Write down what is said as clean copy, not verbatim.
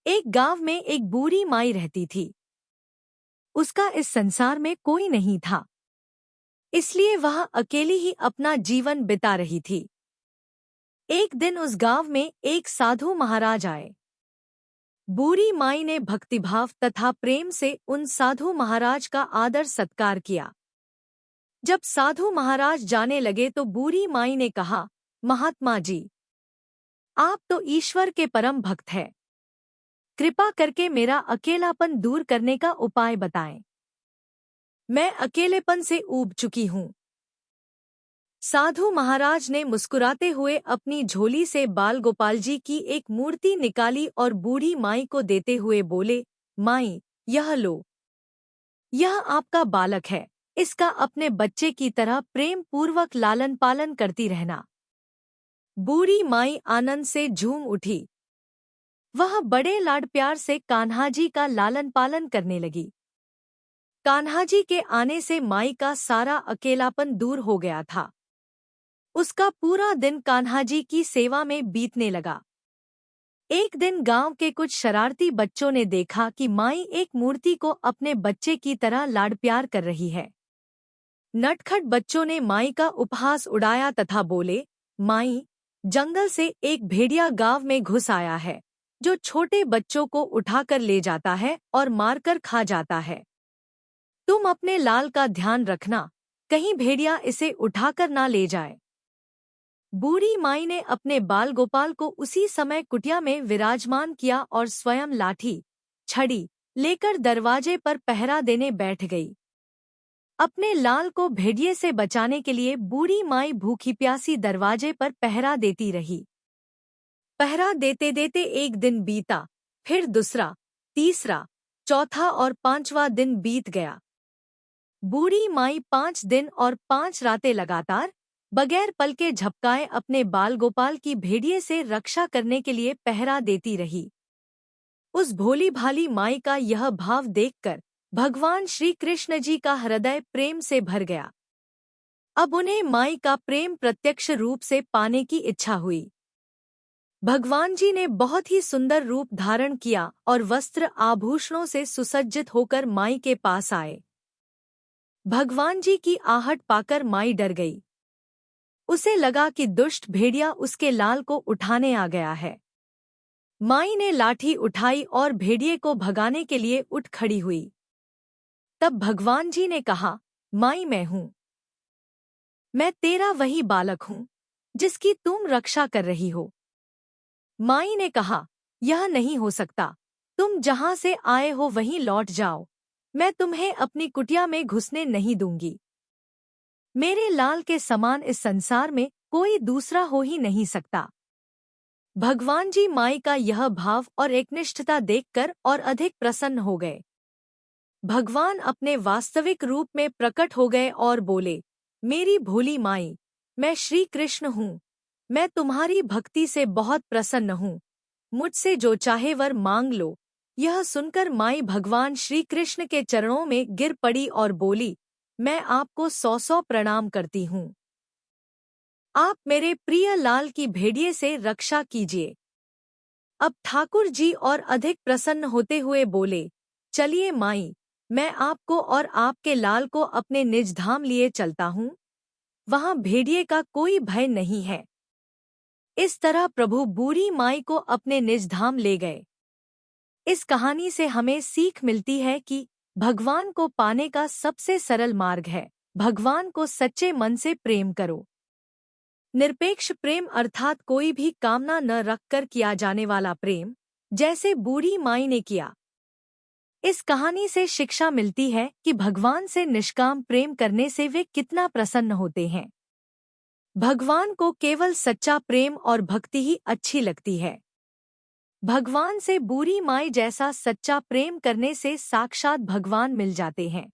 एक गांव में एक बूढ़ी माई रहती थी। उसका इस संसार में कोई नहीं था, इसलिए वह अकेली ही अपना जीवन बिता रही थी। एक दिन उस गांव में एक साधु महाराज आए। बूढ़ी माई ने भक्तिभाव तथा प्रेम से उन साधु महाराज का आदर सत्कार किया। जब साधु महाराज जाने लगे तो बूढ़ी माई ने कहा, महात्मा जी, आप तो ईश्वर के परम भक्त हैं। कृपा करके मेरा अकेलापन दूर करने का उपाय बताएं। मैं अकेलेपन से ऊब चुकी हूँ। साधु महाराज ने मुस्कुराते हुए अपनी झोली से बाल गोपाल जी की एक मूर्ति निकाली और बूढ़ी माई को देते हुए बोले, माई, यह लो। यह आपका बालक है, इसका अपने बच्चे की तरह प्रेम पूर्वक लालन पालन करती रहना। बूढ़ी माई आनंद से झूम उठी। वह बड़े लाड प्यार से कान्हा जी का लालन पालन करने लगी। कान्हा जी के आने से माई का सारा अकेलापन दूर हो गया था। उसका पूरा दिन कान्हा जी की सेवा में बीतने लगा। एक दिन गांव के कुछ शरारती बच्चों ने देखा कि माई एक मूर्ति को अपने बच्चे की तरह लाड प्यार कर रही है। नटखट बच्चों ने माई का उपहास उड़ाया तथा बोले, माई, जंगल से एक भेड़िया गांव में घुस आया है, जो छोटे बच्चों को उठाकर ले जाता है और मारकर खा जाता है। तुम अपने लाल का ध्यान रखना, कहीं भेड़िया इसे उठाकर ना ले जाए। बूढ़ी माई ने अपने बाल गोपाल को उसी समय कुटिया में विराजमान किया और स्वयं लाठी, छड़ी लेकर दरवाजे पर पहरा देने बैठ गई। अपने लाल को भेड़िए से बचाने के लिए बूढ़ी माई भूखी प्यासी दरवाजे पर पहरा देती रही। पहरा देते देते एक दिन बीता, फिर दूसरा, तीसरा, चौथा और पांचवा दिन बीत गया। बूढ़ी माई 5 दिन और 5 रातें लगातार बगैर पल के झपकाए अपने बाल गोपाल की भेड़िए से रक्षा करने के लिए पहरा देती रही। उस भोली भाली माई का यह भाव देखकर भगवान श्री कृष्ण जी का हृदय प्रेम से भर गया। अब उन्हें माई का प्रेम प्रत्यक्ष रूप से पाने की इच्छा हुई। भगवान जी ने बहुत ही सुंदर रूप धारण किया और वस्त्र आभूषणों से सुसज्जित होकर माई के पास आए। भगवान जी की आहट पाकर माई डर गई। उसे लगा कि दुष्ट भेड़िया उसके लाल को उठाने आ गया है। माई ने लाठी उठाई और भेड़िए को भगाने के लिए उठ खड़ी हुई। तब भगवान जी ने कहा, माई, मैं हूँ। मैं तेरा वही बालक हूँ जिसकी तुम रक्षा कर रही हो। माई ने कहा, यह नहीं हो सकता। तुम जहाँ से आए हो वहीं लौट जाओ। मैं तुम्हें अपनी कुटिया में घुसने नहीं दूंगी। मेरे लाल के समान इस संसार में कोई दूसरा हो ही नहीं सकता। भगवान जी माई का यह भाव और एकनिष्ठता देखकर और अधिक प्रसन्न हो गए। भगवान अपने वास्तविक रूप में प्रकट हो गए और बोले, मेरी भोली माई, मैं श्री कृष्ण हूँ। मैं तुम्हारी भक्ति से बहुत प्रसन्न हूँ। मुझसे जो चाहे वर मांग लो। यह सुनकर माई भगवान श्री कृष्ण के चरणों में गिर पड़ी और बोली, मैं आपको 100 प्रणाम करती हूँ। आप मेरे प्रिय लाल की भेड़िए से रक्षा कीजिए। अब ठाकुर जी और अधिक प्रसन्न होते हुए बोले, चलिए माई, मैं आपको और आपके लाल को अपने निज धाम लिए चलता हूँ। वहाँ भेड़िए का कोई भय नहीं है। इस तरह प्रभु बूढ़ी माई को अपने निज धाम ले गए। इस कहानी से हमें सीख मिलती है कि भगवान को पाने का सबसे सरल मार्ग है, भगवान को सच्चे मन से प्रेम करो। निरपेक्ष प्रेम अर्थात कोई भी कामना न रखकर किया जाने वाला प्रेम, जैसे बूढ़ी माई ने किया। इस कहानी से शिक्षा मिलती है कि भगवान से निष्काम प्रेम करने से वे कितना प्रसन्न होते हैं। भगवान को केवल सच्चा प्रेम और भक्ति ही अच्छी लगती है। भगवान से बूढ़ी माई जैसा सच्चा प्रेम करने से साक्षात भगवान मिल जाते हैं।